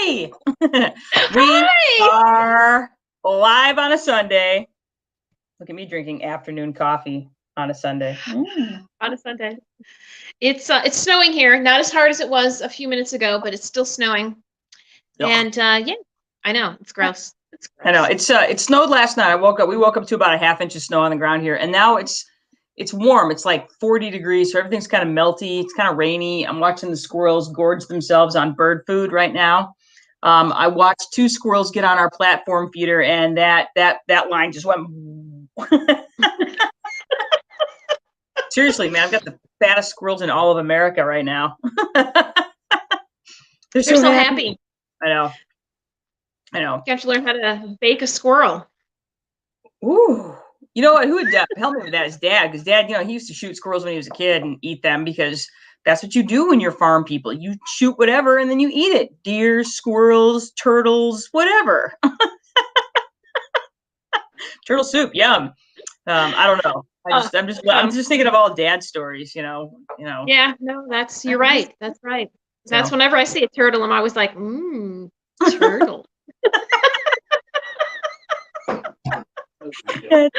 Hi. We Hi. are live on a Sunday. Look at me drinking afternoon coffee on a Sunday. On a Sunday. It's snowing here. Not as hard as it was a few minutes ago, but it's still snowing. Ugh. And yeah, I know. It's gross. It's I know gross. it snowed last night. We woke up to about a half inch of snow on the ground here, and now it's warm. It's like 40 degrees, so everything's kind of melty. It's kind of rainy. I'm watching the squirrels gorge themselves on bird food right now. I watched two squirrels get on our platform feeder, and that line just went. Seriously, man, I've got the fattest squirrels in all of America right now. They're They're so so happy. happy. I know. I know. You have to learn how to bake a squirrel. Ooh. You know what? Who would help me with that is Dad, because Dad, he used to shoot squirrels when he was a kid and eat them because that's what you do when you're farm people. You shoot whatever and then you eat it. Deer, squirrels, turtles, whatever. Turtle soup, yum. I don't know. I'm just thinking of all Dad stories. Yeah, no, you're right. That's right. That's So. whenever I see a turtle, I'm always like, turtle. That's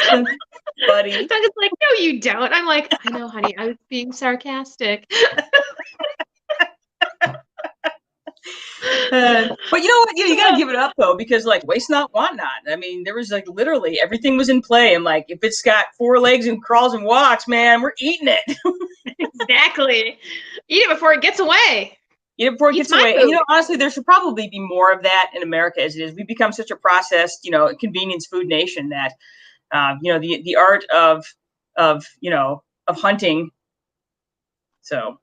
funny. Doug is like, no, you don't. I'm like, I know, honey. I was being sarcastic. But you know what? You got to give it up though, because like waste not, want not. I mean, there was like literally everything was in play, and like if it's got four legs and crawls and walks, man, we're eating it. Exactly. Eat it before it gets away. Eat it before it Eats gets my away. food. And honestly, there should probably be more of that in America as it is. We've become such a processed, convenience food nation that, the art of hunting. So.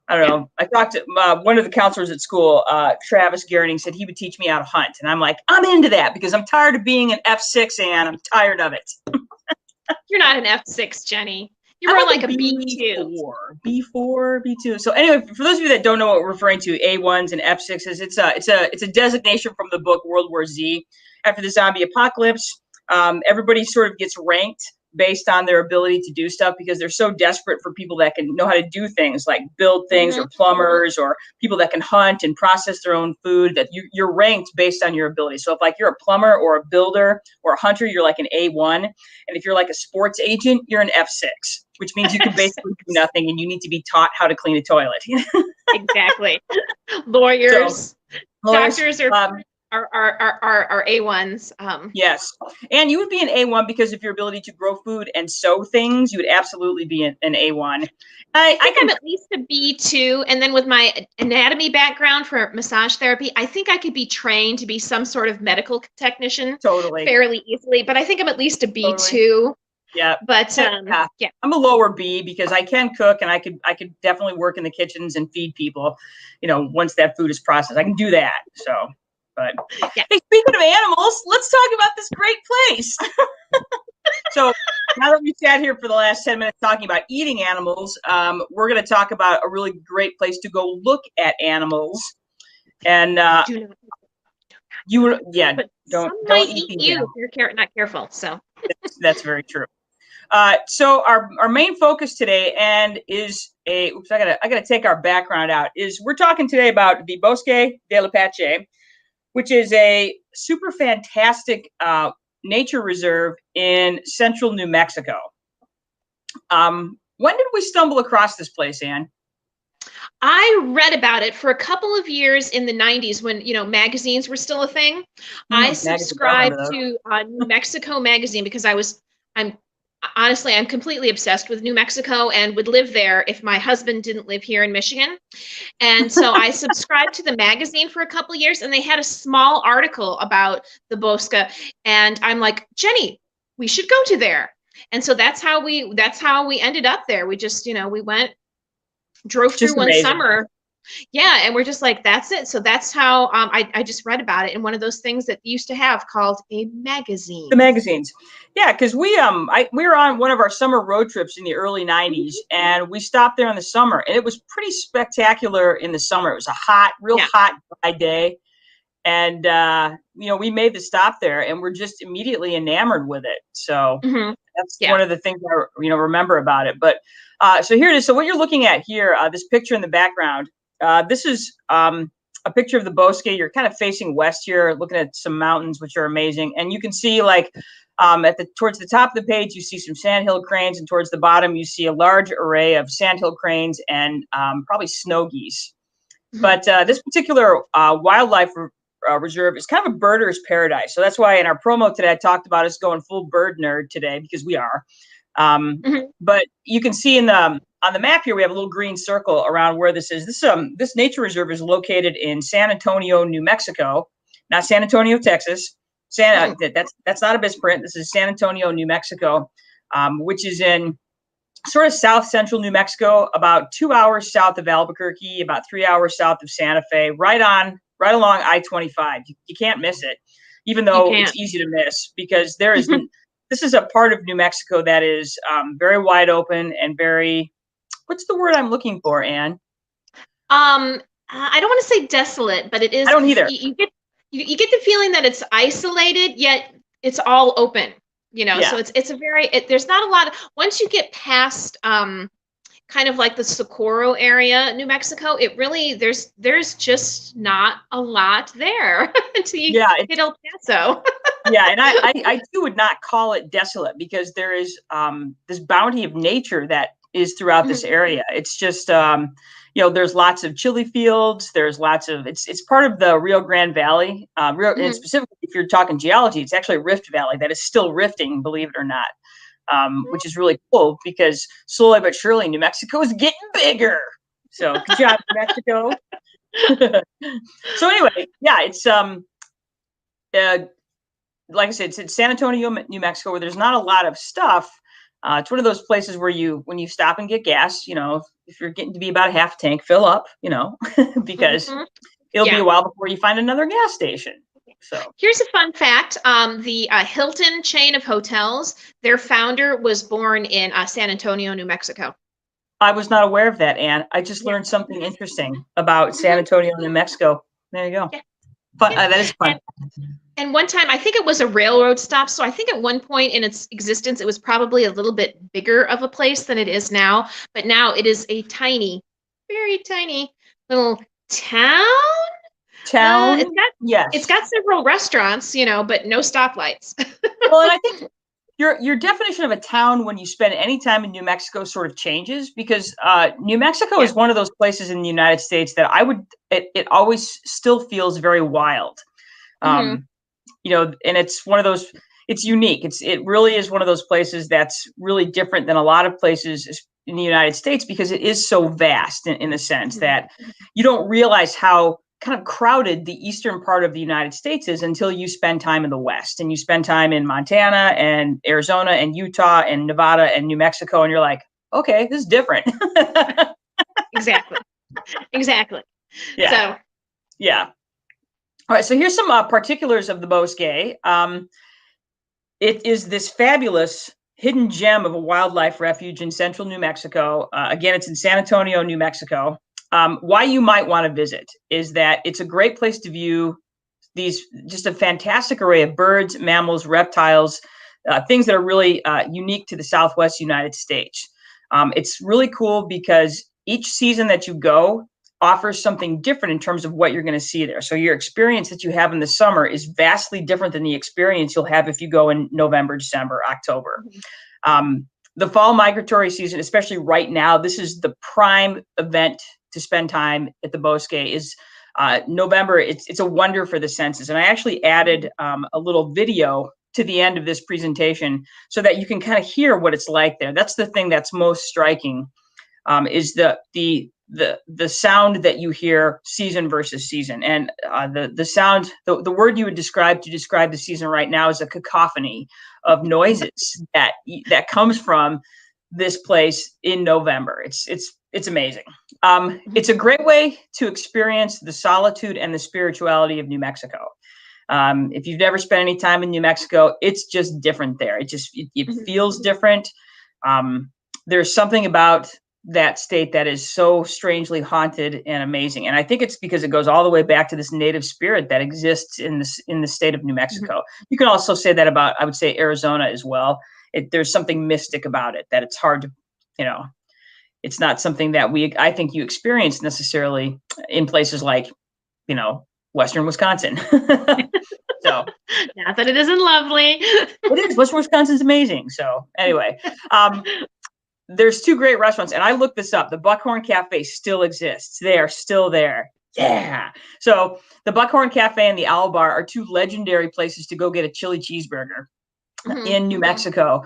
I don't know. I talked to one of the counselors at school, Travis Garrity, said he would teach me how to hunt. And I'm like, I'm into that because I'm tired of being an F6, and I'm tired of it. You're not an F6, Jenny. You're more like a B2. B4, B2. So anyway, for those of you that don't know what we're referring to, A1s and F6s, it's a designation from the book World War Z. After the zombie apocalypse, everybody sort of gets ranked based on their ability to do stuff because they're so desperate for people that can know how to do things like build things or plumbers or people that can hunt and process their own food, that you're ranked based on your ability. So if like you're a plumber or a builder or a hunter, you're like an A1. And if you're like a sports agent, you're an F6, which means you can basically do nothing and you need to be taught how to clean a toilet. Exactly. Lawyers, doctors are A1s. Yes. And you would be an A1 because of your ability to grow food and sew things. You would absolutely be an A1. I think I'm at least a B2. And then with my anatomy background for massage therapy, I think I could be trained to be some sort of medical technician fairly easily. But I think I'm at least a B2. Totally. Yeah. But yeah. I'm a lower B because I can cook and I could definitely work in the kitchens and feed people, once that food is processed. I can do that. So. But yeah. Hey, speaking of animals, let's talk about this great place. So now that we've sat here for the last 10 minutes talking about eating animals, we're going to talk about a really great place to go look at animals. And don't eat you if you're not careful. So that's very true. So our main focus today is I gotta take our background out. We're talking today about the Bosque de Apache, which is a super fantastic nature reserve in central New Mexico. When did we stumble across this place, Anne? I read about it for a couple of years in the 90s when, magazines were still a thing. I subscribed to New Mexico magazine because I'm completely obsessed with New Mexico and would live there if my husband didn't live here in Michigan. And so I subscribed to the magazine for a couple of years, and they had a small article about the Bosque. And I'm like, Jenny, we should go to there. And so that's how we ended up there. We just, we drove through one summer. Yeah, and we're just like, that's it. So that's how I just read about it in one of those things that used to have called a magazine. The magazines. Yeah, because we were on one of our summer road trips in the early 90s, and we stopped there in the summer, and it was pretty spectacular in the summer. It was a hot, hot, dry day. And we made the stop there, and we're just immediately enamored with it. So that's one of the things I remember about it. But so here it is. So what you're looking at here, this picture in the background, this is a picture of the Bosque. You're kind of facing west here, looking at some mountains, which are amazing. And you can see like towards the top of the page, you see some sandhill cranes, and towards the bottom, you see a large array of sandhill cranes and probably snow geese. But this particular wildlife reserve is kind of a birder's paradise. So that's why in our promo today, I talked about us going full bird nerd today, because we are. But you can see on the map here, we have a little green circle around where this is. This nature reserve is located in San Antonio, New Mexico, not San Antonio, Texas. That's not a misprint. This is San Antonio, New Mexico, which is in sort of south central New Mexico, about 2 hours south of Albuquerque, about 3 hours south of Santa Fe, right along I-25. You can't miss it, even though it's easy to miss, because there is this is a part of New Mexico that is very wide open and very, what's the word I'm looking for, Anne? I don't want to say desolate, but it is. I don't either. You get the feeling that it's isolated, yet it's all open, so it's a very, there's not a lot of, once you get past kind of like the Socorro area, New Mexico, it really, there's just not a lot there until you hit El Paso. Yeah, and I too would not call it desolate, because there is this bounty of nature that is throughout this area. It's just there's lots of chili fields. There's lots of it's part of the Rio Grande Valley. And specifically, if you're talking geology, it's actually a rift valley that is still rifting, believe it or not, which is really cool, because slowly but surely New Mexico is getting bigger. So good job, New Mexico. So anyway, yeah, it's like I said, it's San Antonio, New Mexico, where there's not a lot of stuff. It's one of those places where when you stop and get gas, if you're getting to be about a half tank, fill up, because it'll be a while before you find another gas station. So here's a fun fact. The Hilton chain of hotels, their founder was born in San Antonio, New Mexico. I was not aware of that, Anne. I just learned something interesting about San Antonio, New Mexico. There you go. Yeah. Fun. That is fun. And one time, I think it was a railroad stop. So I think at one point in its existence, it was probably a little bit bigger of a place than it is now. But now it is a tiny, very tiny little town. It's got several restaurants, but no stoplights. Well, and I think your definition of a town when you spend any time in New Mexico sort of changes, because New Mexico is one of those places in the United States that it always still feels very wild. And it's one of those, it's unique. It really is one of those places that's really different than a lot of places in the United States, because it is so vast in the sense that you don't realize how kind of crowded the eastern part of the United States is until you spend time in the West, and you spend time in Montana and Arizona and Utah and Nevada and New Mexico. And you're like, okay, this is different. Exactly. Yeah. So, yeah. All right, so here's some particulars of the Bosque. It is this fabulous hidden gem of a wildlife refuge in central New Mexico. Again, it's in San Antonio, New Mexico. Why you might want to visit is that it's a great place to view just a fantastic array of birds, mammals, reptiles, things that are really unique to the Southwest United States. It's really cool because each season that you go offers something different in terms of what you're going to see there. So your experience that you have in the summer is vastly different than the experience you'll have if you go in November, December, October. The fall migratory season, especially right now, this is the prime event to spend time at the Bosque. Is November. It's a wonder for the senses. And I actually added a little video to the end of this presentation so that you can kind of hear what it's like there. That's the thing that's most striking, is the sound that you hear season versus season. And the sound, the word you would describe the season right now is a cacophony of noises that comes from this place in November. It's amazing. It's a great way to experience the solitude and the spirituality of New Mexico. If you've never spent any time in New Mexico, it's just different there. It feels different. There's something about that state that is so strangely haunted and amazing. And I think it's because it goes all the way back to this native spirit that exists in the state of New Mexico. Mm-hmm. You can also say that about, I would say, Arizona as well. There's something mystic about it that it's hard to, it's not something that I think you experience necessarily in places like, Western Wisconsin. So not that it isn't lovely. It is. Western Wisconsin's amazing. So anyway, there's 2 great restaurants, and I looked this up. The Buckhorn Cafe still exists. They are still there. Yeah. So the Buckhorn Cafe and the Owl Bar are 2 legendary places to go get a chili cheeseburger in New Mexico.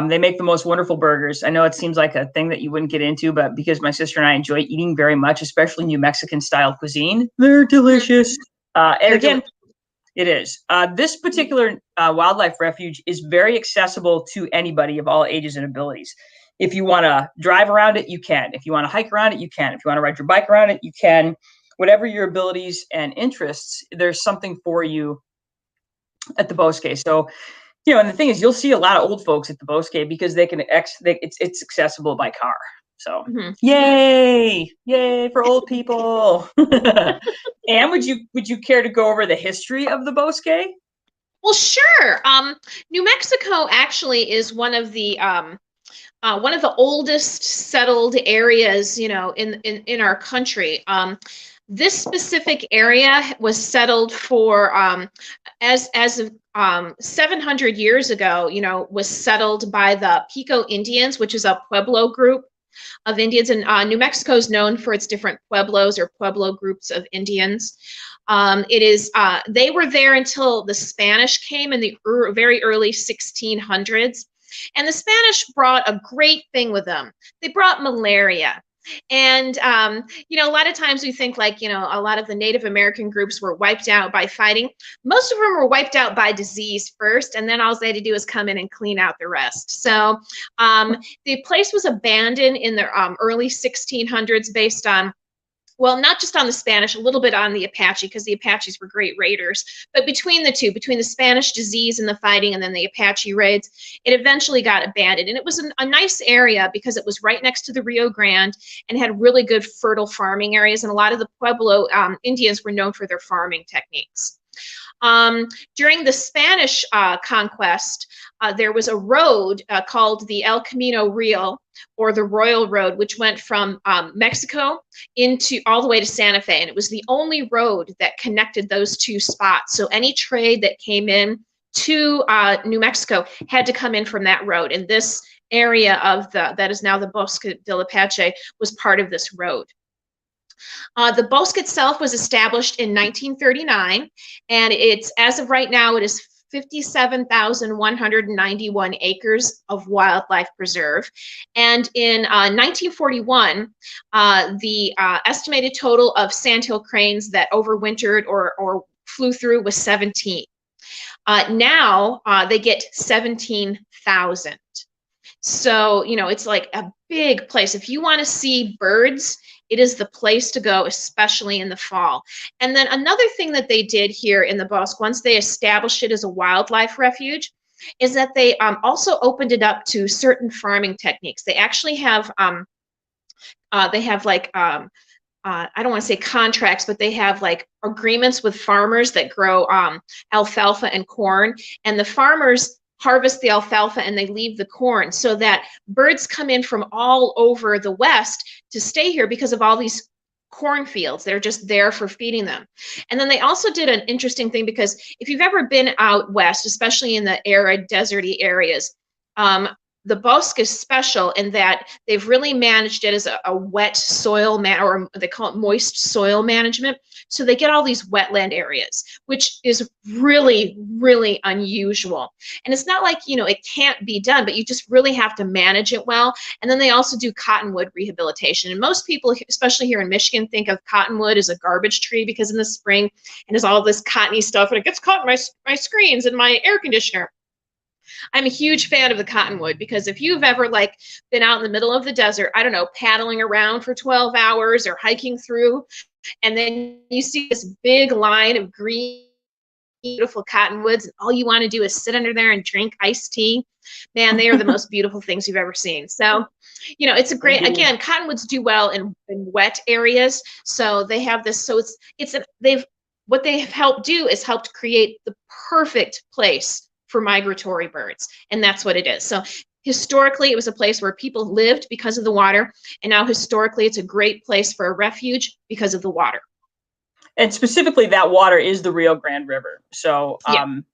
They make the most wonderful burgers. I know it seems like a thing that you wouldn't get into, but because my sister and I enjoy eating very much, especially New Mexican style cuisine, they're delicious. And again, it is. This particular wildlife refuge is very accessible to anybody of all ages and abilities. If you want to drive around it, you can. If you want to hike around it, you can. If you want to ride your bike around it, you can. Whatever your abilities and interests, there's something for you at the Bosque. So, and the thing is, you'll see a lot of old folks at the Bosque because it's accessible by car. So, yay for old people. And would you care to go over the history of the Bosque? Well, sure. New Mexico actually is one of the oldest settled areas, in our country. This specific area was settled for as of 700 years ago, was settled by the Pico Indians, which is a Pueblo group of Indians. And New Mexico is known for its different pueblos or Pueblo groups of Indians. They were there until the Spanish came in the very early 1600s. And the Spanish brought a great thing with them. They brought malaria. And, a lot of times we think like, a lot of the Native American groups were wiped out by fighting. Most of them were wiped out by disease first, and then all they had to do is come in and clean out the rest. So the place was abandoned in the early 1600s based on, well, not just on the Spanish, a little bit on the Apache, because the Apaches were great raiders. But between the two, between the Spanish disease and the fighting and then the Apache raids, it eventually got abandoned. And it was a nice area because it was right next to the Rio Grande and had really good fertile farming areas. And a lot of the Pueblo Indians were known for their farming techniques. During the Spanish conquest, there was a road called the El Camino Real, or the Royal Road, which went from Mexico into all the way to Santa Fe. And it was the only road that connected those 2 spots. So any trade that came in to New Mexico had to come in from that road. And this area that is now the Bosque del Apache was part of this road. The Bosque itself was established in 1939, and as of right now, it is 57,191 acres of wildlife preserve. And in 1941, the estimated total of sandhill cranes that overwintered or flew through was 17. Now they get 17,000. So, it's like a big place. If you want to see birds, it is the place to go, especially in the fall. And then another thing that they did here in the Bosque, once they established it as a wildlife refuge, is that they also opened it up to certain farming techniques. They actually have, I don't want to say contracts, but they have like agreements with farmers that grow alfalfa and corn. And the farmers harvest the alfalfa and they leave the corn, so that birds come in from all over the West to stay here because of all these cornfields. They're just there for feeding them. And then they also did an interesting thing, because if you've ever been out west, especially in the arid, deserty areas, the Bosque is special in that they've really managed it as a wet soil, or they call it moist soil management. So they get all these wetland areas, which is really, really unusual. And it's not like, it can't be done, but you just really have to manage it well. And then they also do cottonwood rehabilitation. And most people, especially here in Michigan, think of cottonwood as a garbage tree, because in the spring, and there's all this cottony stuff, and it gets caught in my screens and my air conditioner. I'm a huge fan of the cottonwood, because if you've ever been out in the middle of the desert, I don't know, paddling around for 12 hours or hiking through, and then you see this big line of green, beautiful cottonwoods, and all you want to do is sit under there and drink iced tea. Man, they are the most beautiful things you've ever seen. So, it's a great, again, cottonwoods do well in wet areas. So they have this, so what they have helped do is helped create the perfect place for migratory birds. And that's what it is. So historically, it was a place where people lived because of the water. And now historically, it's a great place for a refuge because of the water. and specifically that water is the Rio Grande River. So, and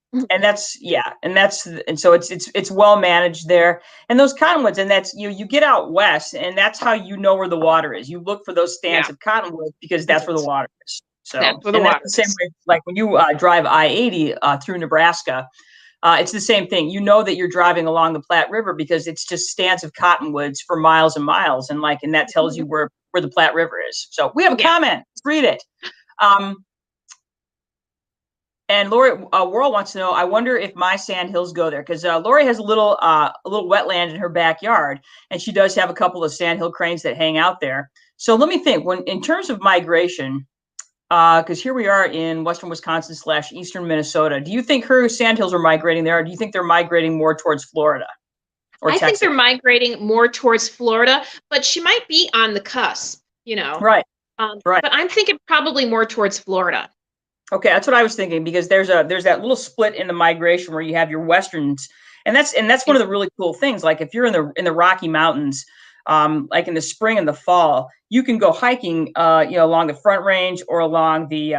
so it's well managed there. And those cottonwoods, and that's you get out west, and that's how you know where the water is. You look for those stands of cottonwood because that's where the water is. So, that's where the water is. The same way, like when you drive I-80 through Nebraska. It's the same thing. You know that you're driving along the Platte River because it's just stands of cottonwoods for miles and miles, and that tells you where the Platte River is. So we have a comment. Let's read it. And Lori Worrell wants to know, I wonder if my sand hills go there, because Lori has a little wetland in her backyard, and she does have a couple of sandhill cranes that hang out there. So let me think. When in terms of migration, because here we are in western Wisconsin / eastern Minnesota. Do you think her sandhills are migrating there, or do you think they're migrating more towards Florida or Texas? I think they're migrating more towards Florida, but she might be on the cusp, Right. Right. But I'm thinking probably more towards Florida. Okay, that's what I was thinking, because there's that little split in the migration where you have your westerns, and that's one of the really cool things. Like if you're in the Rocky Mountains, like in the spring and the fall, you can go hiking, along the Front Range or along the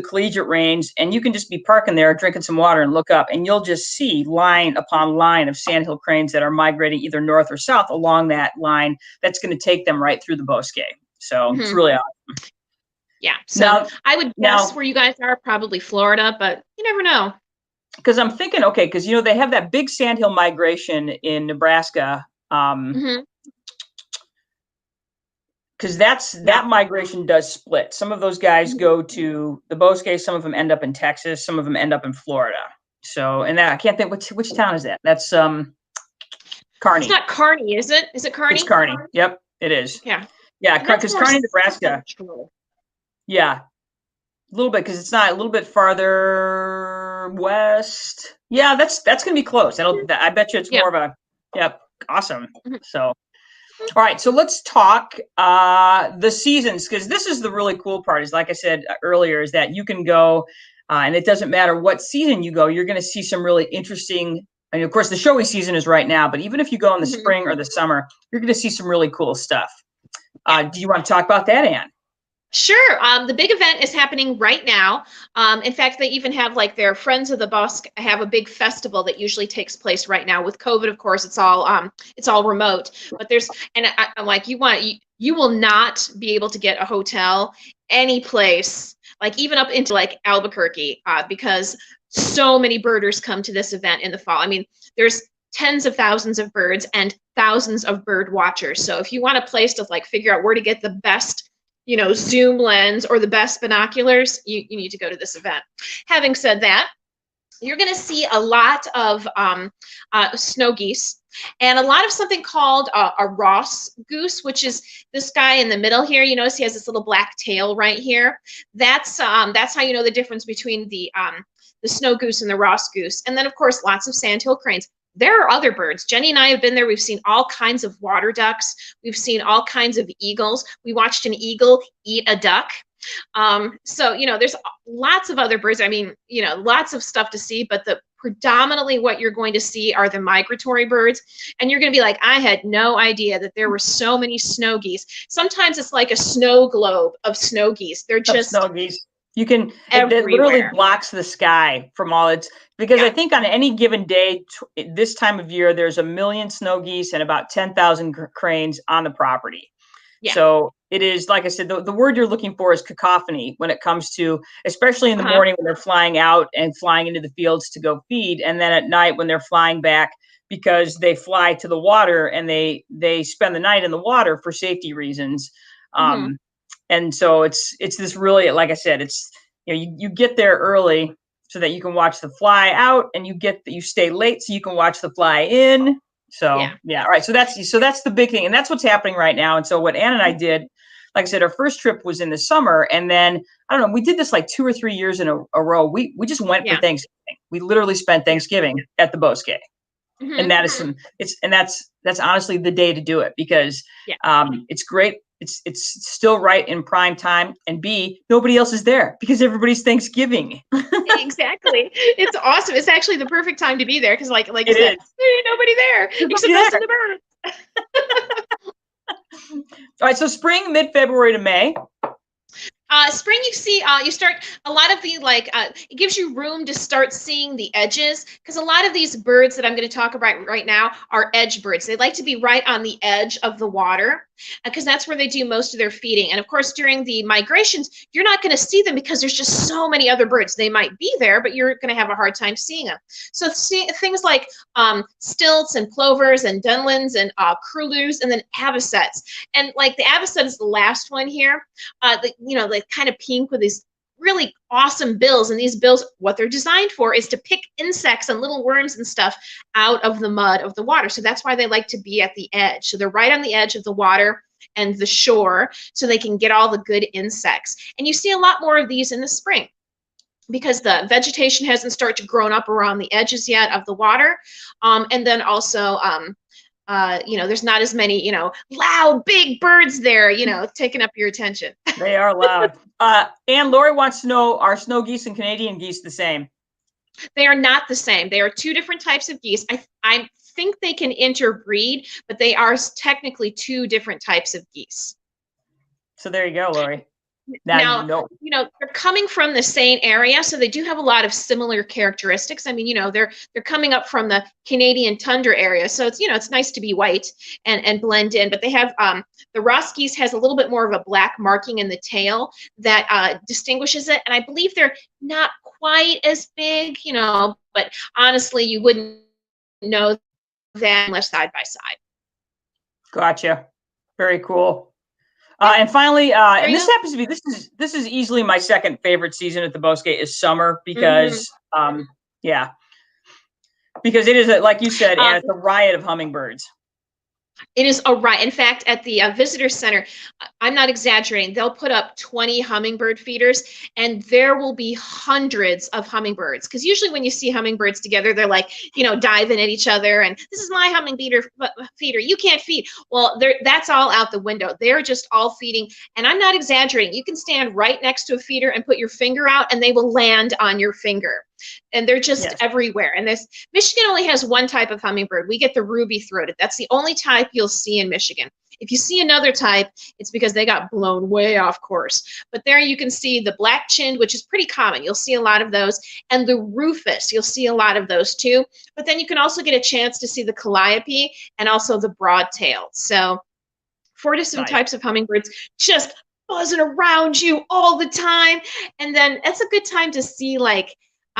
Collegiate Range, and you can just be parking there, drinking some water, and look up, and you'll just see line upon line of sandhill cranes that are migrating either north or south along that line. That's going to take them right through the Bosque. So it's really awesome. Yeah. So I would guess where you guys are, probably Florida, but you never know. Because I'm thinking, okay, because they have that big sandhill migration in Nebraska. Because that migration does split. Some of those guys go to the Bosque, some of them end up in Texas, some of them end up in Florida. So, and I can't think which town is that? That's Kearney. It's not Kearney, is it? Is it Kearney? It's Kearney. Yep, it is. Yeah. Yeah, because Kearney, Nebraska. Yeah, a little bit, because it's not a little bit farther west. Yeah, that's gonna be close. I bet you it's more of a awesome. So, all right, so let's talk the seasons, because this is the really cool part. Is like I said earlier, is that you can go, and it doesn't matter what season you go, you're going to see some really interesting. I mean, of course, the showy season is right now, but even if you go in the spring or the summer, you're going to see some really cool stuff. Do you want to talk about that, Ann? Sure. The big event is happening right now. In fact, they even have like their Friends of the Bosque have a big festival that usually takes place right now. With COVID, of course, it's all remote. But I'm like, you will not be able to get a hotel any place, like even up into like Albuquerque, because so many birders come to this event in the fall. I mean, there's tens of thousands of birds and thousands of bird watchers. So if you want a place to like figure out where to get the best zoom lens or the best binoculars, you need to go to this event. Having said that, you're going to see a lot of snow geese and a lot of something called a Ross goose, which is this guy in the middle here. You notice he has this little black tail right here. That's how you know the difference between the snow goose and the Ross goose. And then, of course, lots of sandhill cranes. There are other birds. Jenny and I have been there. We've seen all kinds of water ducks. We've seen all kinds of eagles. We watched an eagle eat a duck. So, there's lots of other birds. I mean, lots of stuff to see, but predominantly what you're going to see are the migratory birds. And you're going to be like, I had no idea that there were so many snow geese. Sometimes it's like a snow globe of snow geese. They're just snow geese. You can, it literally blocks the sky from all its, because I think on any given day, this time of year, there's 1 million snow geese and about 10,000 cranes on the property. Yeah. So it is, like I said, the word you're looking for is cacophony when it comes to, especially in the morning when they're flying out and flying into the fields to go feed. And then at night when they're flying back, because they fly to the water and they spend the night in the water for safety reasons. And so it's this really, like I said, it's, you get there early so that you can watch the fly out, and you stay late so you can watch the fly in. So yeah. All right. So that's the big thing. And that's what's happening right now. And so what Ann and I did, like I said, our first trip was in the summer, and then I don't know, we did this like 2 or 3 years in a row. We just went for Thanksgiving. We literally spent Thanksgiving at the Bosque. And that is that's honestly the day to do it, because it's great. It's still right in prime time, and B, nobody else is there because everybody's Thanksgiving. Exactly. It's awesome. It's actually the perfect time to be there, because like you said, there ain't nobody there except most of the birds. All right, so spring, mid-February to May. Spring, you see, you start a lot of the it gives you room to start seeing the edges because a lot of these birds that I'm going to talk about right now are edge birds. They like to be right on the edge of the water because that's where they do most of their feeding. And of course, during the migrations, you're not going to see them because there's just so many other birds. They might be there, but you're going to have a hard time seeing them. So things like stilts and plovers and dunlins and curlews and then avocets. And like the avocet is the last one here. The kind of pink with these really awesome bills. And these bills, what they're designed for is to pick insects and little worms and stuff out of the mud of the water. So that's why they like to be at the edge. So they're right on the edge of the water and the shore so they can get all the good insects. And you see a lot more of these in the spring because the vegetation hasn't started to grow up around the edges yet of the water. And then also, there's not as many, loud, big birds there, taking up your attention. They are loud. And Lori wants to know, are snow geese and Canadian geese the same? They are not the same. They are two different types of geese. I think they can interbreed, but they are technically two different types of geese. So there you go, Lori. Now, they're coming from the same area, so they do have a lot of similar characteristics. I mean, they're coming up from the Canadian tundra area, so it's nice to be white and blend in. But they have the Ross geese has a little bit more of a black marking in the tail that distinguishes it, and I believe they're not quite as big, but honestly, you wouldn't know that unless side by side. Gotcha. Very cool. And finally, and this happens to be this is easily my second favorite season at the Bosque is summer because because it is like you said, and it's a riot of hummingbirds. It is a riot. In fact, at the visitor center, I'm not exaggerating, they'll put up 20 hummingbird feeders and there will be hundreds of hummingbirds. Because usually when you see hummingbirds together, they're like, diving at each other and this is my hummingbird feeder. You can't feed. Well, that's all out the window. They're just all feeding. And I'm not exaggerating. You can stand right next to a feeder and put your finger out and they will land on your finger. And they're just everywhere. And Michigan only has one type of hummingbird. We get the ruby-throated. That's the only type you'll see in Michigan. If you see another type, it's because they got blown way off course. But there you can see the black-chinned, which is pretty common. You'll see a lot of those. And the rufous, you'll see a lot of those too. But then you can also get a chance to see the calliope and also the broadtail. So 4 different types of hummingbirds just buzzing around you all the time. And then it's a good time to see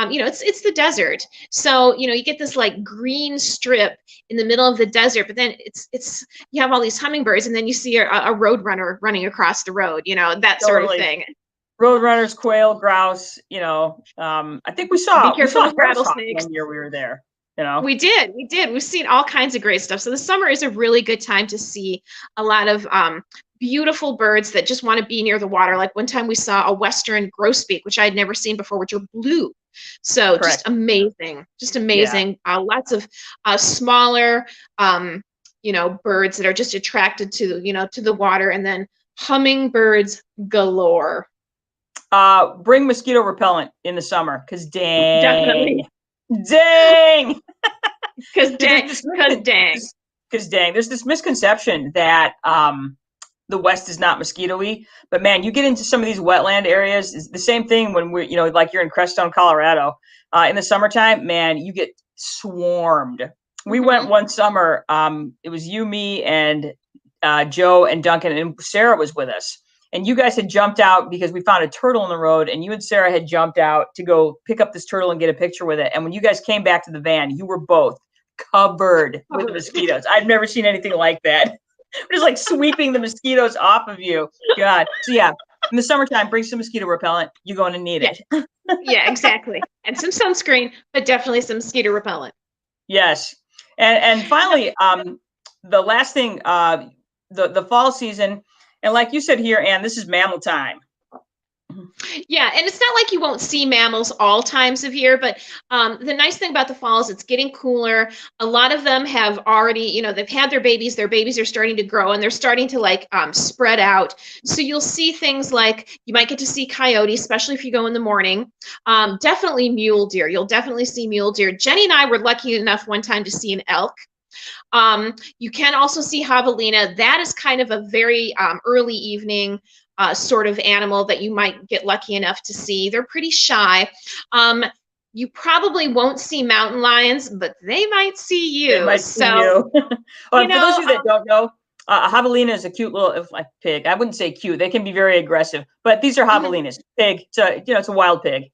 it's the desert. So, you get this like green strip in the middle of the desert, but then you have all these hummingbirds and then you see a road runner running across the road, that sort of thing. Roadrunners, quail, grouse, I think we saw rattlesnakes one year we were there. We did. We've seen all kinds of great stuff. So the summer is a really good time to see a lot of beautiful birds that just want to be near the water. Like one time we saw a western grosbeak, which I had never seen before, which are blue. So just amazing. Yeah. Lots of smaller, birds that are just attracted to, to the water, and then hummingbirds galore. Bring mosquito repellent in the summer, because dang. Definitely. Dang. Because dang. There's this misconception that the West is not mosquito-y, but man, you get into some of these wetland areas, it's the same thing when we're, like you're in Crestone, Colorado, in the summertime, man, you get swarmed. We went one summer, it was you, me, and Joe and Duncan, and Sarah was with us. And you guys had jumped out because we found a turtle in the road, and you and Sarah had jumped out to go pick up this turtle and get a picture with it. And when you guys came back to the van, you were both covered with mosquitoes. I've never seen anything like that. Just like sweeping the mosquitoes off of you. God. So yeah, in the summertime, bring some mosquito repellent. You're going to need it. Yeah, exactly. And some sunscreen, but definitely some mosquito repellent. Yes. And finally, the last thing, the fall season, and like you said here, Anne, this is mammal time. Yeah, and it's not like you won't see mammals all times of year, but the nice thing about the fall is it's getting cooler. A lot of them have already, they've had their babies are starting to grow and they're starting to spread out. So you'll see things like, you might get to see coyotes, especially if you go in the morning. Definitely mule deer. You'll definitely see mule deer. Jenny and I were lucky enough one time to see an elk. You can also see javelina. That is kind of a very early evening sort of animal that you might get lucky enough to see. They're pretty shy. You probably won't see mountain lions, but they might see you. They might see you. Well, for those of you that don't know, a javelina is a cute little like pig. I wouldn't say cute. They can be very aggressive, but these are javelinas. Pig. It's a wild pig.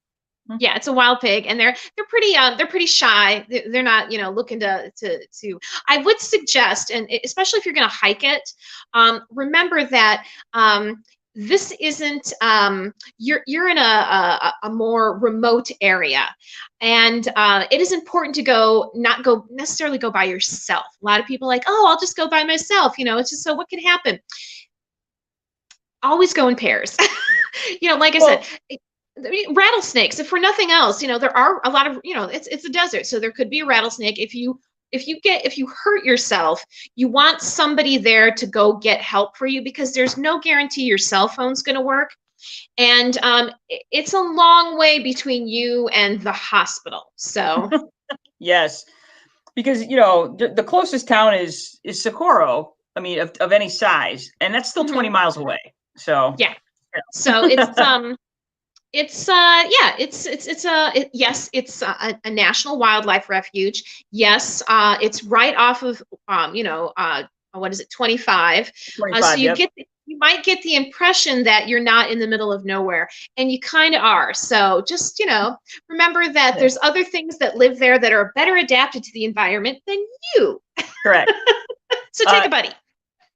Yeah, it's a wild pig, and they're pretty shy. They're not looking to. I would suggest, and especially if you're going to hike it, remember that this isn't you're in a more remote area, and it is important to not necessarily go by yourself. A lot of people are like, oh, I'll just go by myself. It's just, so what can happen? Always go in pairs. Like I said. Rattlesnakes, if for nothing else, there are a lot of, it's a desert, so there could be a rattlesnake. If you hurt yourself, you want somebody there to go get help for you, because there's no guarantee your cell phone's going to work, and it's a long way between you and the hospital. So yes, because the closest town is Socorro. I mean, of any size, and that's still 20 miles away. So yeah, so it's It's yes, it's a national wildlife refuge. Yes, it's right off of what is it, 25? 25, so you might get the impression that you're not in the middle of nowhere, and you kind of are. So just remember that there's other things that live there that are better adapted to the environment than you. Correct. So take a buddy.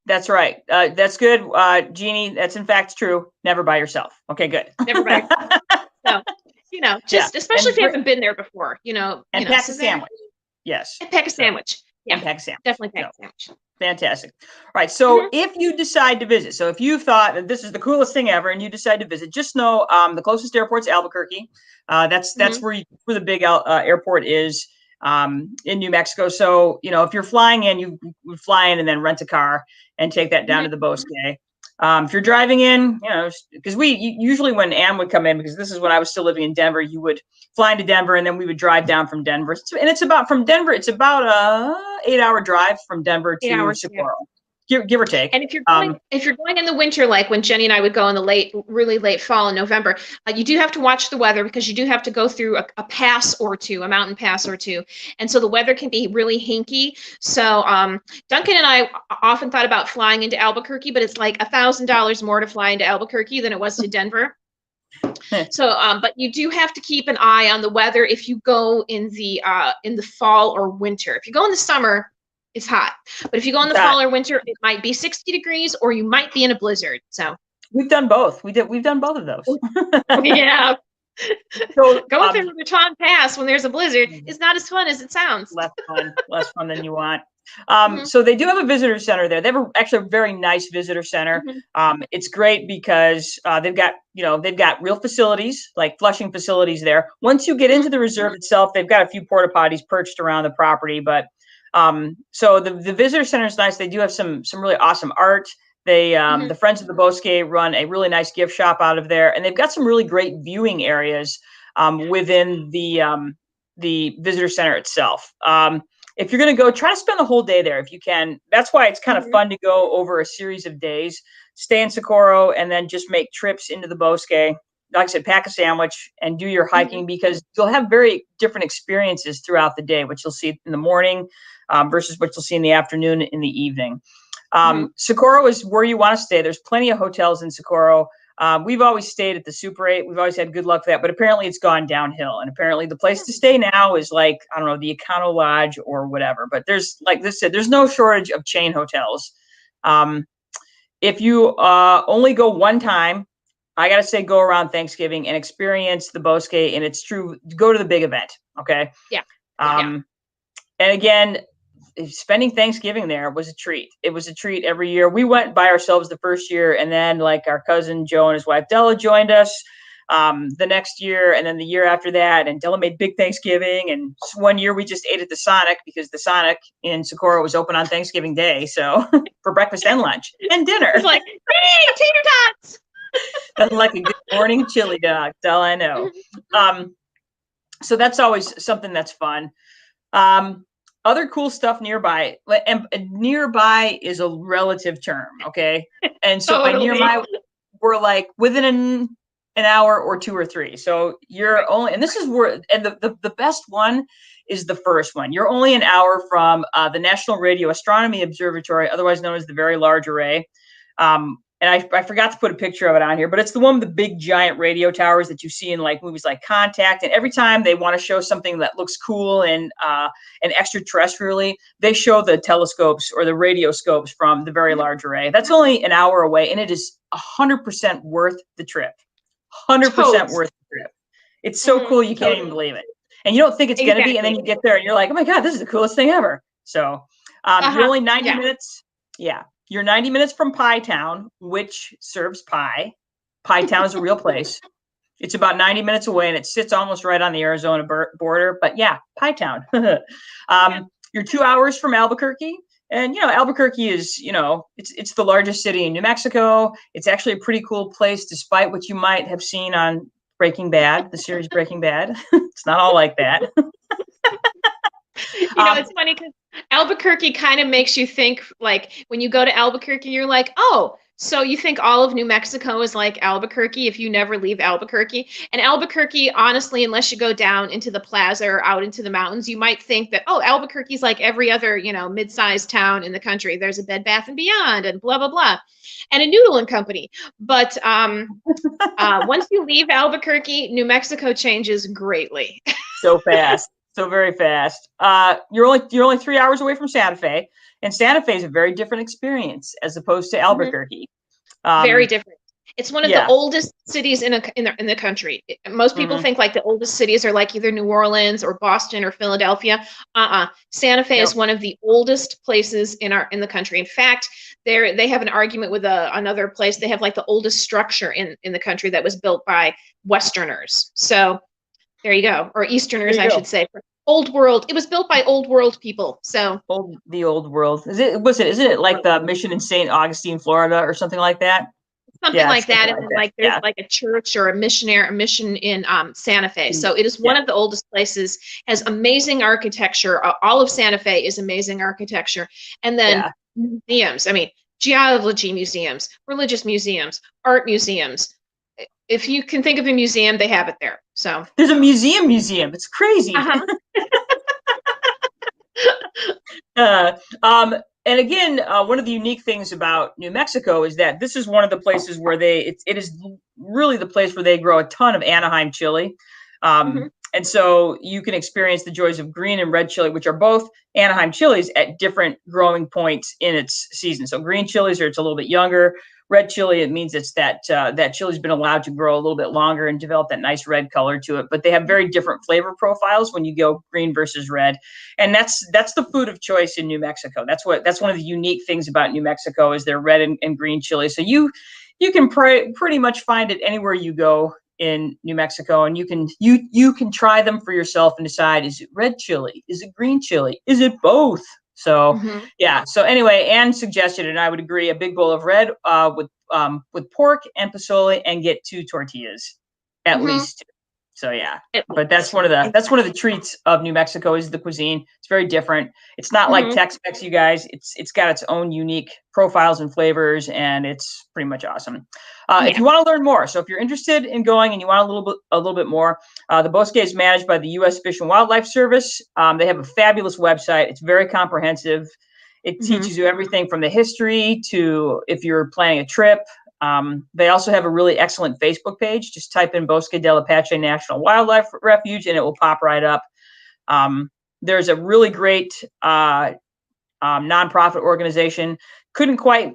That's right. That's good, Jeannie. That's in fact true. Never by yourself. Okay, good. Never by yourself. So, just especially if you haven't been there before, and pack a sandwich. Yes. And pack a sandwich. Yeah. And pack a sandwich. Definitely pack a sandwich. Fantastic. All right. So if you decide to visit, so if you thought that this is the coolest thing ever and you decide to visit, just know the closest airport's Albuquerque. That's where the big airport is. In New Mexico. So, if you're flying in, you would fly in and then rent a car and take that down to the Bosque. If you're driving in, because usually when Ann would come in, because this is when I was still living in Denver, you would fly into Denver and then we would drive down from Denver. And it's about a 8-hour drive from Denver to Socorro. Yeah. Give or take. And if you're going in the winter, like when Jenny and I would go in the really late fall in November, you do have to watch the weather, because you do have to go through a pass or two, a mountain pass or two, and so the weather can be really hinky. So Duncan and I often thought about flying into Albuquerque, but it's like $1,000 more to fly into Albuquerque than it was to Denver. So, but you do have to keep an eye on the weather if you go in the fall or winter. If you go in the summer, it's hot, but if you go in the fall or winter, it might be 60 degrees, or you might be in a blizzard. So we've done both. We've done both of those. Yeah. So going through the Raton Pass when there's a blizzard is not as fun as it sounds. Less fun than you want. So they do have a visitor center there. They have actually a very nice visitor center. It's great because they've got real facilities, like flushing facilities there. Once you get into the reserve itself, they've got a few porta potties perched around the property, but so the visitor center is nice. They do have some really awesome art. They the Friends of the Bosque run a really nice gift shop out of there, and they've got some really great viewing areas within the visitor center itself. If you're going to go, try to spend the whole day there if you can. That's why it's kind of fun to go over a series of days, stay in Socorro, and then just make trips into the Bosque. Like I said, pack a sandwich and do your hiking, because you'll have very different experiences throughout the day, which you'll see in the morning versus what you'll see in the afternoon, in the evening. Socorro is where you want to stay. There's plenty of hotels in Socorro. We've always stayed at the Super 8. We've always had good luck with that, but apparently it's gone downhill. And apparently the place to stay now is like, I don't know, the Econo Lodge or whatever. But there's, like this said, there's no shortage of chain hotels. If you only go one time, I got to say, go around Thanksgiving and experience the Bosque. And it's true, go to the big event. Okay. Yeah. And again, spending Thanksgiving there was a treat. It was a treat every year. We went by ourselves the first year, and then like our cousin Joe and his wife Della joined us the next year, and then the year after that. And Della made big Thanksgiving. And one year we just ate at the Sonic, because the Sonic in Socorro was open on Thanksgiving Day. So for breakfast and lunch and dinner. It's like, hey, tater tots. Nothing like a good morning chili dog. That's all I know. So that's always something that's fun. other cool stuff nearby, and nearby is a relative term, okay? And so by Totally. nearby, we're like within an hour or two or three. So you're only, and this is where, and the best one is the first one. You're only an hour from the National Radio Astronomy Observatory, otherwise known as the Very Large Array. And I forgot to put a picture of it on here, but it's the one with the big giant radio towers that you see in like movies like Contact. And every time they want to show something that looks cool and extraterrestrially, they show the telescopes or the radioscopes from the Very Large Array. That's only an hour away, and it is 100% worth the trip. 100% worth the trip. It's so cool you can't even believe it. And you don't think it's going to be, and then you get there and you're like, oh my God, this is the coolest thing ever. So you're only 90 minutes. Yeah. You're 90 minutes from Pie Town, which serves pie. Pie Town is a real place. It's about 90 minutes away, and it sits almost right on the Arizona border. But yeah, Pie Town. You're 2 hours from Albuquerque. And, Albuquerque is, it's the largest city in New Mexico. It's actually a pretty cool place, despite what you might have seen on Breaking Bad, the series Breaking Bad. It's not all like that. It's funny because Albuquerque kind of makes you think, like, when you go to Albuquerque, you're like, oh, so you think all of New Mexico is like Albuquerque if you never leave Albuquerque? And Albuquerque, honestly, unless you go down into the plaza or out into the mountains, you might think that, oh, Albuquerque's like every other, mid-sized town in the country. There's a Bed Bath & Beyond and blah, blah, blah, and a Noodle and Company. But once you leave Albuquerque, New Mexico changes greatly. So fast. So very fast. You're only 3 hours away from Santa Fe, and Santa Fe is a very different experience as opposed to Albuquerque. Very different. It's one of the oldest cities in the country. Most people think like the oldest cities are like either New Orleans or Boston or Philadelphia. Santa Fe is one of the oldest places in the country. In fact, they have an argument with another place. They have like the oldest structure in the country that was built by Westerners. So there you go, or Easterners, I should say. Old World. It was built by Old World people. So the Old World. Isn't it like the mission in St. Augustine, Florida, or something like that? Something like that. And then like there's like a church or a mission in Santa Fe. So it is one of the oldest places. Has amazing architecture. All of Santa Fe is amazing architecture. And then museums. I mean, geology museums, religious museums, art museums. If you can think of a museum, they have it there. So there's a museum. It's crazy. And again, one of the unique things about New Mexico is that this is one of the places where it is really the place where they grow a ton of Anaheim chili. And so you can experience the joys of green and red chili, which are both Anaheim chilies at different growing points in its season. So green chilies it's a little bit younger. Red chili, it means it's that chili's been allowed to grow a little bit longer and develop that nice red color to it. But they have very different flavor profiles when you go green versus red, and that's the food of choice in New Mexico. That's one of the unique things about New Mexico is their red and green chili. So you can pretty much find it anywhere you go in New Mexico, and you can try them for yourself and decide: is it red chili? Is it green chili? Is it both? So So anyway, Anne suggested, and I would agree, a big bowl of red with pork and pozole, and get 2 tortillas at least. So but that's one of the treats of New Mexico is the cuisine. It's very different. It's not like Tex-Mex, you guys. It's got its own unique profiles and flavors, and it's pretty much awesome. If you want to learn more, so if you're interested in going and you want a little bit more, the Bosque is managed by the U.S. Fish and Wildlife Service. They have a fabulous website. It's very comprehensive. It teaches you everything from the history to if you're planning a trip. They also have a really excellent Facebook page. Just type in Bosque del Apache National Wildlife Refuge, and it will pop right up. There's a really great nonprofit organization. Couldn't quite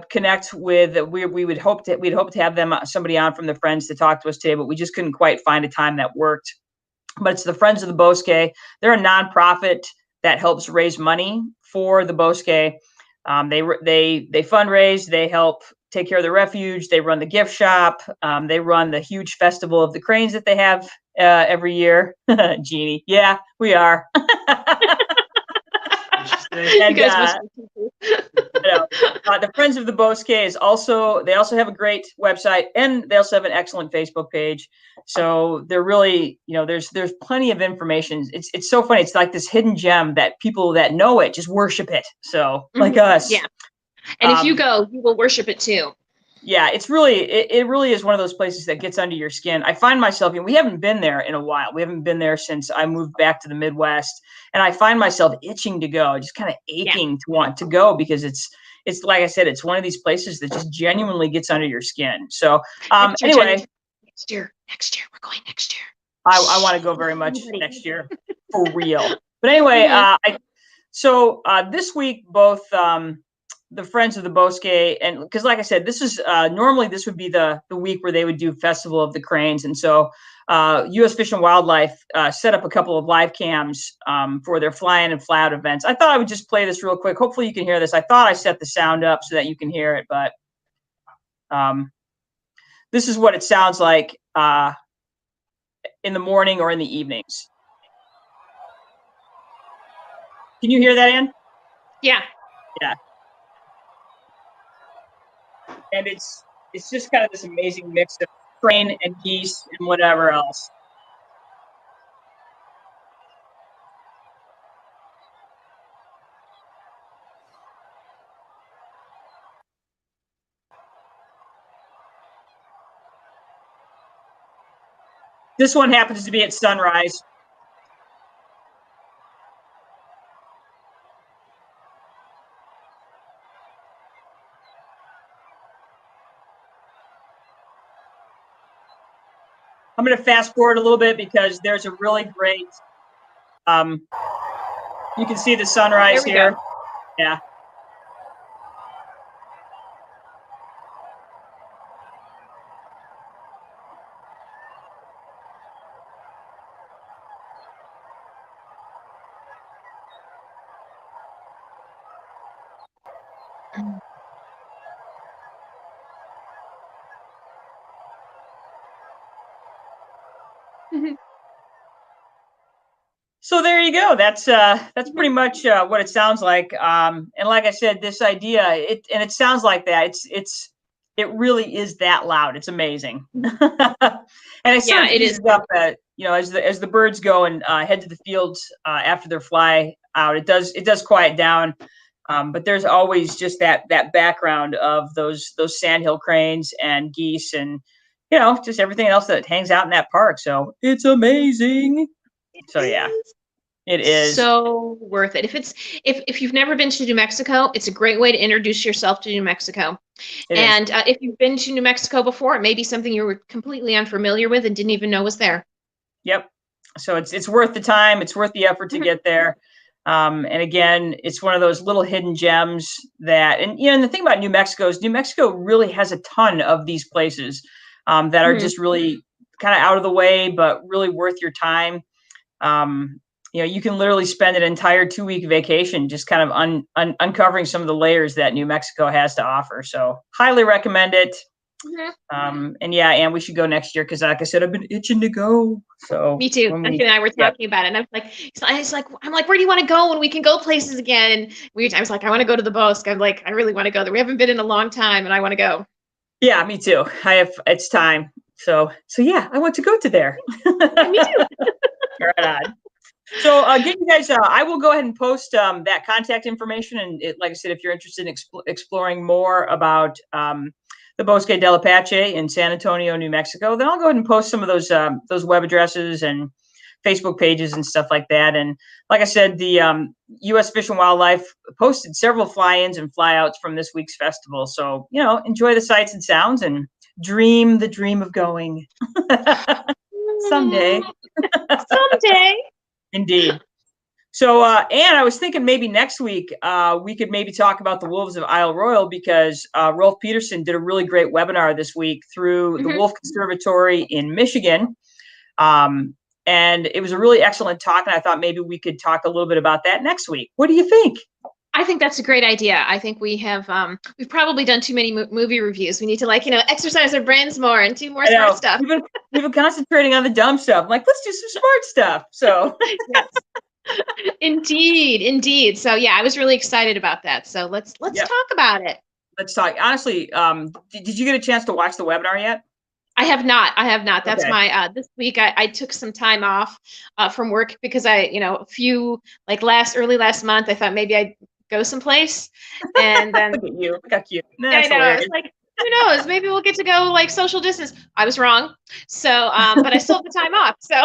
connect with. We'd hope to have them somebody on from the Friends to talk to us today, but we just couldn't quite find a time that worked. But it's the Friends of the Bosque. They're a nonprofit that helps raise money for the Bosque. They fundraise. They help take care of the refuge. They run the gift shop. They run the huge festival of the cranes that they have every year. Jeannie, yeah, we are. You guys must be the Friends of the Bosque is also, they also have a great website, and they also have an excellent Facebook page. So they're really, there's plenty of information. It's so funny. It's like this hidden gem that people that know it just worship it. So like us. Yeah. And if you go, you will worship it too. Yeah, it's really, it really is one of those places that gets under your skin. I find myself, we haven't been there in a while. We haven't been there since I moved back to the Midwest, and I find myself itching to go, just kind of aching to want to go, because it's like I said, it's one of these places that just genuinely gets under your skin. So anyway, next year we're going next year. I want to go very much next year, for real. But anyway, so this week, both the Friends of the Bosque, and because like I said, this is normally this would be the week where they would do Festival of the Cranes, and so U.S. Fish and Wildlife set up a couple of live cams for their fly-in and fly-out events. I thought I would just play this real quick. Hopefully you can hear this. I thought I set the sound up so that you can hear it, but this is what it sounds like in the morning or in the evenings. Can you hear that, Ann? Yeah. Yeah. And it's just kind of this amazing mix of crane and geese and whatever else. This one happens to be at sunrise. I'm going to fast forward a little bit because there's a really great, you can see the sunrise here. Go. Yeah. So there you go. That's pretty much what it sounds like. And like I said, this idea, it sounds like that. It really is that loud. It's amazing. And it sort of eases up, as the birds go and head to the fields after their fly out. It does quiet down. But there's always just that background of those sandhill cranes and geese and just everything else that hangs out in that park. So it's amazing. So yeah, it is so worth it. If you've never been to New Mexico, it's a great way to introduce yourself to New Mexico. And if you've been to New Mexico before, it may be something you were completely unfamiliar with and didn't even know was there. Yep. So it's worth the time. It's worth the effort to get there. And again, it's one of those little hidden gems that, and the thing about New Mexico is New Mexico really has a ton of these places that are just really kind of out of the way, but really worth your time. You can literally spend an entire 2-week vacation just kind of uncovering some of the layers that New Mexico has to offer. So highly recommend it. And yeah, and we should go next year because, like I said, I've been itching to go. So me too. Duncan and I were talking about it, and I'm like, where do you want to go when we can go places again? And I was like, I want to go to the Bosque. I'm like, I really want to go there. We haven't been in a long time, and I want to go. Yeah, me too. It's time. So yeah, I want to go to there. Me too. Right on. So again, you guys, I will go ahead and post that contact information. And like I said, if you're interested in exploring more about the Bosque del Apache in San Antonio, New Mexico, then I'll go ahead and post some of those web addresses and Facebook pages and stuff like that. And like I said, the U.S. Fish and Wildlife posted several fly-ins and fly-outs from this week's festival. So, enjoy the sights and sounds and dream the dream of going someday. Someday. Indeed. So, Anne, I was thinking maybe next week we could maybe talk about the wolves of Isle Royale, because Rolf Peterson did a really great webinar this week through the Wolf Conservatory in Michigan. And it was a really excellent talk, and I thought maybe we could talk a little bit about that next week. What do you think? I think that's a great idea. I think we have we've probably done too many movie reviews. We need to exercise our brains more and do more smart stuff. We've been concentrating on the dumb stuff. I'm like, let's do some smart stuff. So yes. Indeed. So yeah, I was really excited about that. So let's talk about it. Let's talk. Honestly, did you get a chance to watch the webinar yet? I have not. That's my this week I took some time off from work because a few like early last month I thought maybe I'd go someplace, and then look at you. Look how cute. I know. Hilarious. It's like, who knows? Maybe we'll get to go like social distance. I was wrong. So but I still have the time off. So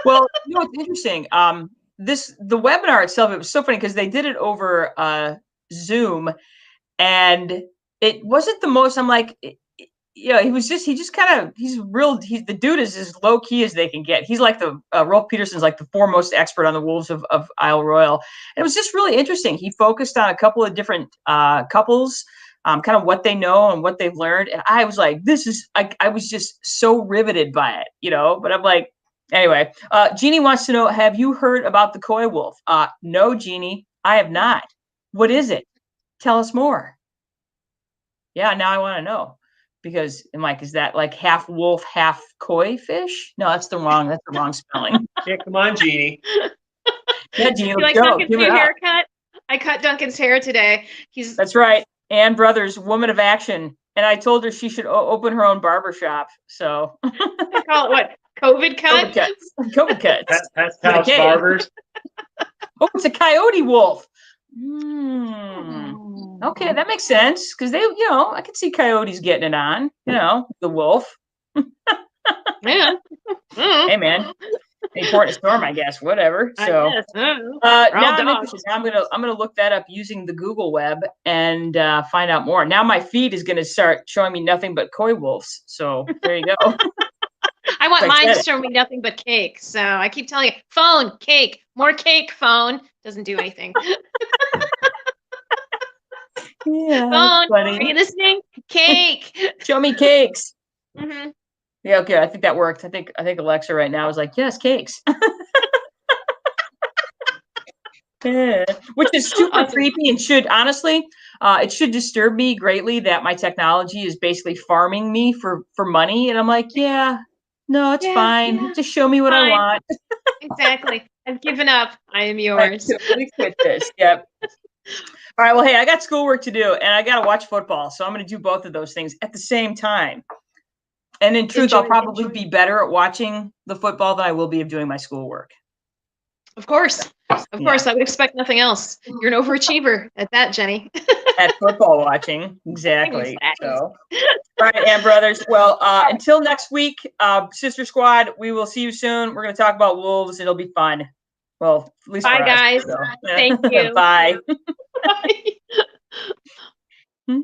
well, it's interesting. The webinar itself, it was so funny because they did it over Zoom, and it wasn't the most. I'm like, the dude is as low key as they can get. He's like Rolf Peterson's like the foremost expert on the wolves of Isle Royale. And it was just really interesting. He focused on a couple of different couples, kind of what they know and what they've learned. And I was like, I was just so riveted by it, but I'm like, anyway, Jeannie wants to know, have you heard about the koi wolf? No, Jeannie, I have not. What is it? Tell us more. Yeah, now I want to know. Because I'm like, is that like half wolf, half koi fish? No, that's the wrong spelling. Yeah, come on, Jeannie. Yeah, Jeannie, let's go. Duncan's new haircut? I cut Duncan's hair today. That's right. Ann Brothers, woman of action. And I told her she should open her own barber shop. So they call it what? COVID cut? COVID cuts. Pest house barbers. Oh, it's a coyote wolf. Okay, that makes sense because they, I could see coyotes getting it on, the wolf. Yeah. Hey, man. Important storm, I guess. Whatever. So now I'm gonna look that up using the Google web and find out more. Now my feed is gonna start showing me nothing but koi wolves. So there you go. I want mine to show me nothing but cake. So I keep telling you, phone, cake, more cake, phone. Doesn't do anything. Yeah, phone, are you listening? Cake. Show me cakes. Mm-hmm. Yeah, okay. I think that worked. I think Alexa right now is like, yes, cakes. Yeah. Which is super creepy and should honestly, it should disturb me greatly that my technology is basically farming me for money. And I'm like, yeah, no, it's fine. Yeah. Just show me what I want. Exactly. I've given up. I am yours. Let me quit this. Yep. All right. Well, hey, I got schoolwork to do and I got to watch football. So I'm going to do both of those things at the same time. And in truth, I'll probably be better at watching the football than I will be of doing my schoolwork. Of course. Of course. I would expect nothing else. You're an overachiever at that, Jenny. At football watching. Exactly. So, all right, Ann Brothers. Well, until next week, Sister Squad, we will see you soon. We're going to talk about wolves. It'll be fun. Well, at least bye, guys. So. Thank you. Bye. Bye.